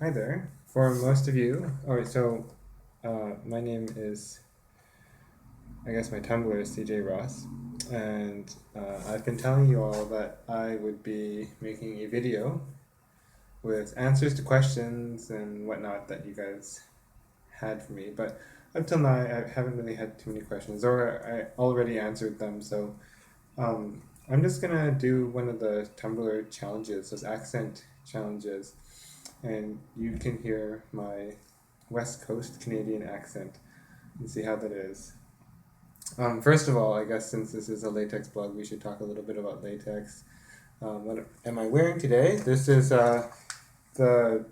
Hi there. For most of you, my name is, I guess my Tumblr is CJ Ross, and I've been telling you all that I would be making a video with answers to questions and whatnot that you guys had for me, but up till now I haven't really had too many questions, or I already answered them, so I'm just gonna do one of the Tumblr challenges, those accent challenges, and you can hear my West Coast Canadian accent and see how that is. First of all, I guess since this is a latex blog, we should talk a little bit about latex. What am I wearing today? This is the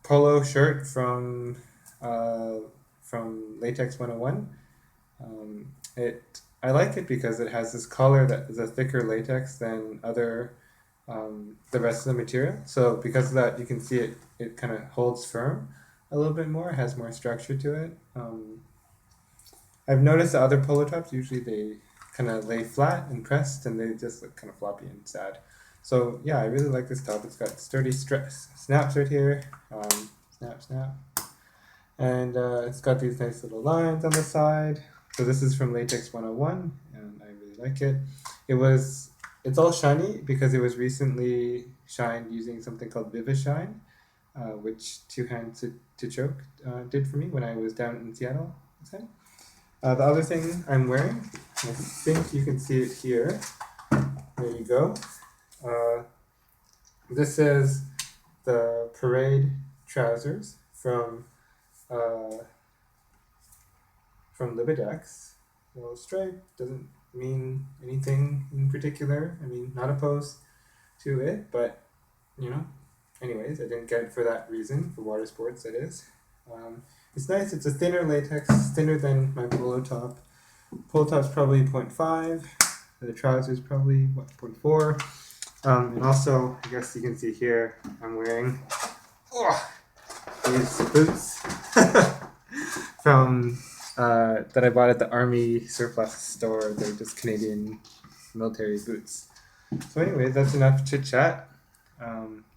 polo shirt uh, from Latex101. I like it because it has this collar that is a thicker latex than the rest of the material. So because of that, you can see it kind of holds firm a little bit more, has more structure to it. I've noticed the other polo tops, usually they kind of lay flat and pressed and they just look kind of floppy and sad. So yeah, I really like this top. It's got sturdy snaps right here. Snap, snap. And it's got these nice little lines on the side. So this is from Latex101, and I really like it. It's all shiny because it was recently shined using something called Vivishine, which Two Hands to Choke did for me when I was down in Seattle. The other thing I'm wearing, I think you can see it here. There you go. This is the parade trousers uh, from Libidex. The little stripe doesn't mean anything in particular. I mean, not opposed to it, but you know. Anyways, I didn't get it for that reason. For water sports, that is. It's nice. It's a thinner latex, thinner than my polo top. Polo top's probably 0.5. The trousers probably what 0.4. And also, I guess you can see here, I'm wearing these boots from that I bought at the Army surplus store. They're just Canadian military boots. So anyway, that's enough chit chat.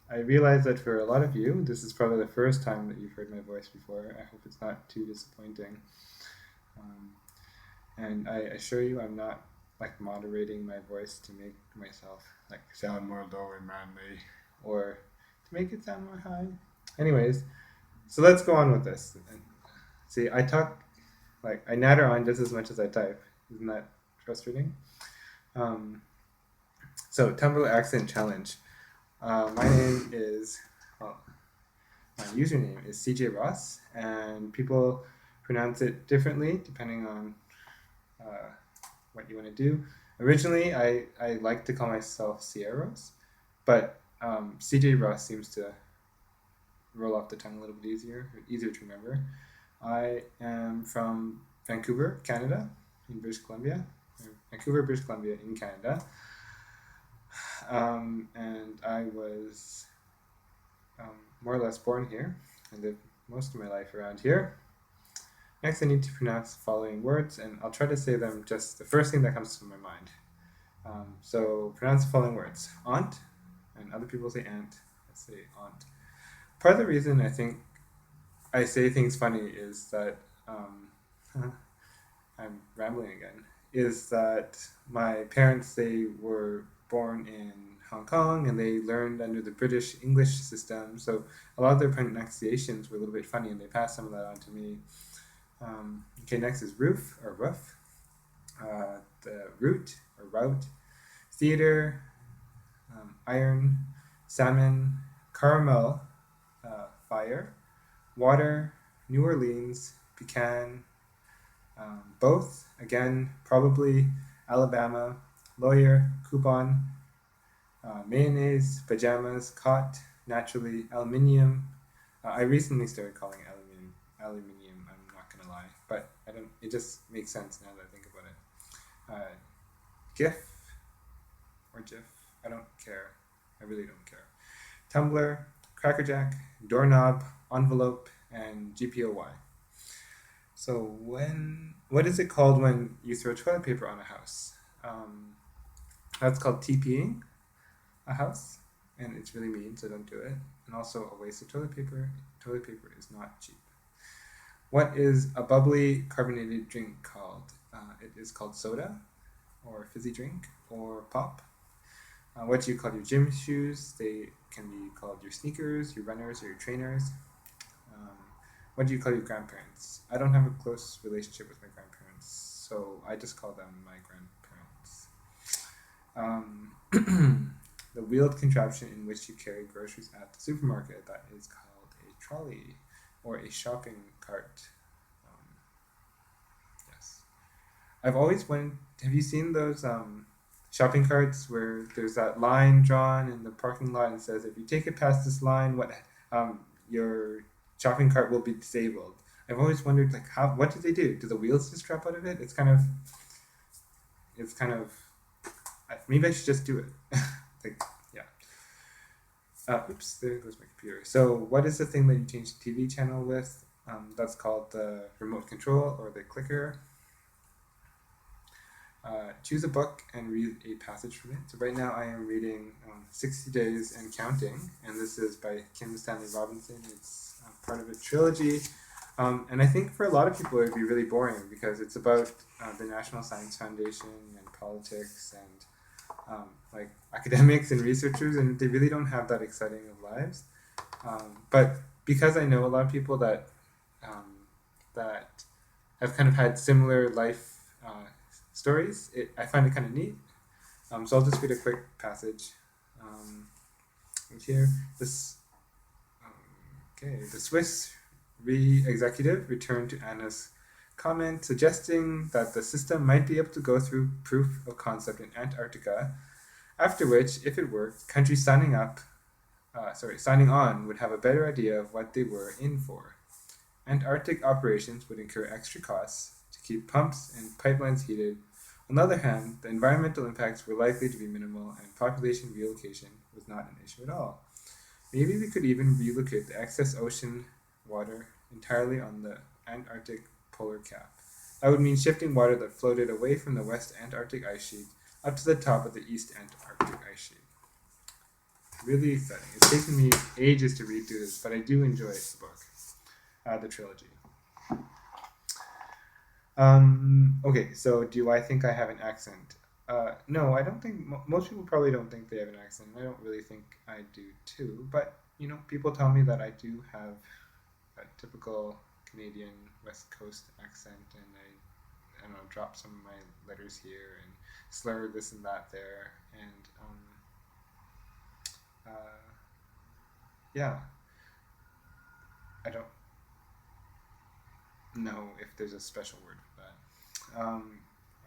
I realize that for a lot of you, this is probably the first time that you've heard my voice before. I hope it's not too disappointing. Um, and I assure you, I'm not like moderating my voice to make myself like sound more low and manly, or to make it sound more high. Anyways, so let's go on with this. See, I talk like I natter on just as much as I type. Isn't that frustrating? Um, so Tumblr accent challenge. My name is well, my username is CJ Ross, and people pronounce it differently depending on uh, what you want to do. Originally, I like to call myself Sierros, but CJ Ross seems to roll off the tongue a little bit easier to remember. I am from Vancouver, Canada, in British Columbia. Vancouver, British Columbia, in Canada. And I was more or less born here. I lived most of my life around here. Next, I need to pronounce the following words, and I'll try to say them just the first thing that comes to my mind. So, pronounce the following words: aunt, and other people say aunt. I say aunt. Part of the reason I think I say things funny is that I'm rambling again. Is that my parents, they were born in Hong Kong and they learned under the British English system, so a lot of their pronunciations were a little bit funny, and they passed some of that on to me. Okay, next is roof or roof, the root or route, theater, iron, salmon, caramel, fire, water, New Orleans, pecan, both, again, probably Alabama, lawyer, coupon, mayonnaise, pajamas, cot, naturally, aluminium. I recently started calling it aluminium. I'm not gonna lie, but I don't. It just makes sense now that I think about it. GIF or GIF. I don't care. I really don't care. Tumblr, crackerjack, doorknob, envelope, and GPOY. So what is it called when you throw toilet paper on a house? That's called TPing a house. and it's really mean, so don't do it. And also a waste of toilet paper. Toilet paper is not cheap. What is a bubbly carbonated drink called? It is called soda, or fizzy drink, or pop. What do you call your gym shoes? They can be called your sneakers, your runners, or your trainers. Um, what do you call your grandparents? I don't have a close relationship with my grandparents, so I just call them my grandparents. The wheeled contraption in which you carry groceries at the supermarket, that is called a trolley or a shopping cart. Um, yes. I've always wanted. Have you seen those shopping carts where there's that line drawn in the parking lot and says, if you take it past this line, your shopping cart will be disabled. I've always wondered, like, what do they do? Do the wheels just drop out of it? It's kind of. Maybe I should just do it. Like, yeah. Oops, there goes my computer. So, what is the thing that you change the TV channel with? That's called the remote control or the clicker. Choose a book and read a passage from it. So right now I am reading 60 Days and Counting, and this is by Kim Stanley Robinson. It's part of a trilogy, and I think for a lot of people it would be really boring because it's about the National Science Foundation and politics and like academics and researchers, and they really don't have that exciting of lives. But because I know a lot of people that that have kind of had similar life stories, I find it kind of neat. So I'll just read a quick passage right here. The Swiss executive returned to Anna's comment, suggesting that the system might be able to go through proof of concept in Antarctica, after which, if it worked, countries signing on would have a better idea of what they were in for. Antarctic operations would incur extra costs to keep pumps and pipelines heated. On the other hand, the environmental impacts were likely to be minimal and population relocation was not an issue at all. Maybe we could even relocate the excess ocean water entirely on the Antarctic polar cap. That would mean shifting water that floated away from the West Antarctic ice sheet up to the top of the East Antarctic ice sheet. Really exciting. It's taken me ages to read through this, but I do enjoy the book, the trilogy. Okay, so do I think I have an accent? No, I don't think, most people probably don't think they have an accent. I don't really think I do too, but, people tell me that I do have a typical Canadian West Coast accent, and I don't know, drop some of my letters here and slur this and that there, and, yeah, I don't know if there's a special word for that.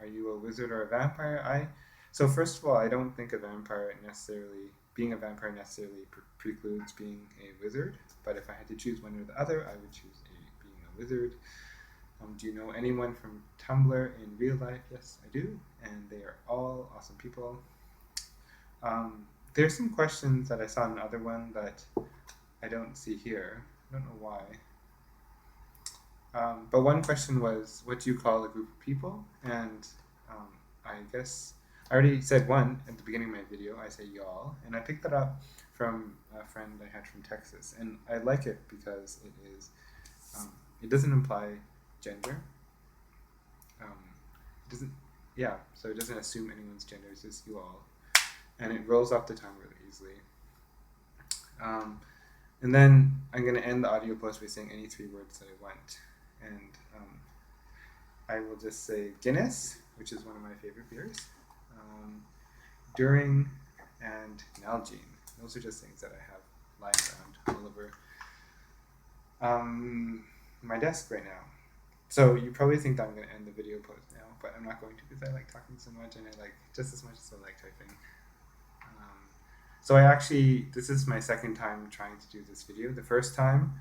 Are you a wizard or a vampire? So first of all, I don't think being a vampire necessarily precludes being a wizard. But if I had to choose one or the other, I would choose being a wizard. Do you know anyone from Tumblr in real life? Yes, I do, and they are all awesome people. There's some questions that I saw in another one that I don't see here. I don't know why. But one question was, what do you call a group of people? And I guess I already said one at the beginning of my video. I say y'all, and I picked that up from a friend I had from Texas, and I like it because it doesn't imply gender. It doesn't, yeah. So it doesn't assume anyone's gender. It's just you all, and it rolls off the tongue really easily. And then I'm going to end the audio post by saying any 3 words that I want. And I will just say Guinness, which is one of my favorite beers, During, and Nalgene. Those are just things that I have lying around all over my desk right now. So you probably think that I'm going to end the video post now, but I'm not going to because I like talking so much, and I like just as much as I like typing. So this is my second time trying to do this video. The first time,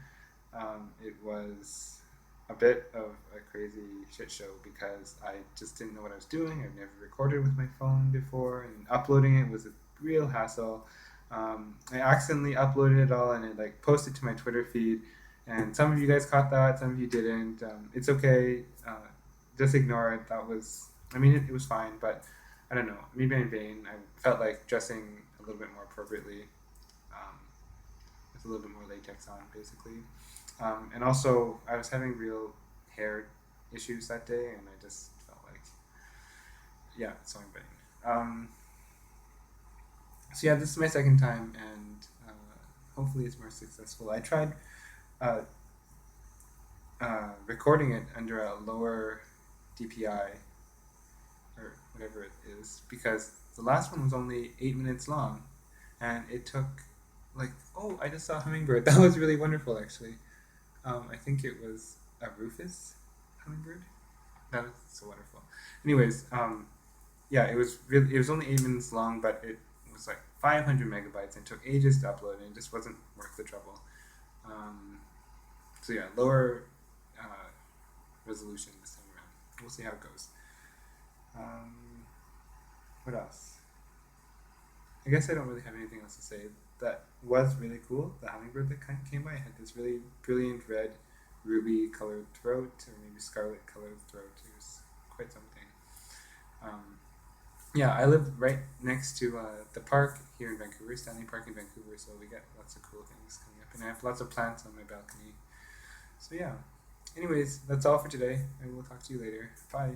it was a bit of a crazy shit show because I just didn't know what I was doing. I've never recorded with my phone before, and uploading it was a real hassle. I accidentally uploaded it all, and it posted to my Twitter feed, and some of you guys caught that, some of you didn't. It's okay, just ignore it. It was fine, but I don't know, maybe I'm vain. I felt like dressing a little bit more appropriately, with a little bit more latex on, basically. And also, I was having real hair issues that day, and I just felt like, yeah, sewing bedding. So yeah, this is my second time, and hopefully it's more successful. I tried uh, recording it under a lower DPI or whatever it is, because the last one was only 8 minutes long, and it took like, oh, I just saw a hummingbird. That was really wonderful, actually. I think it was a Rufus hummingbird. That was so wonderful. Anyways, yeah, it was only 8 minutes long, but it was like 500 megabytes and took ages to upload, and it just wasn't worth the trouble. So yeah, lower resolution this time around. We'll see how it goes. What else? I guess I don't really have anything else to say. That was really cool. The hummingbird that came by had this really brilliant red, ruby colored throat, or maybe scarlet colored throat. It was quite something. Yeah, I live right next to the park here in Vancouver, Stanley Park in Vancouver, so we get lots of cool things coming up. And I have lots of plants on my balcony. So yeah. Anyways, that's all for today. I will talk to you later. Bye.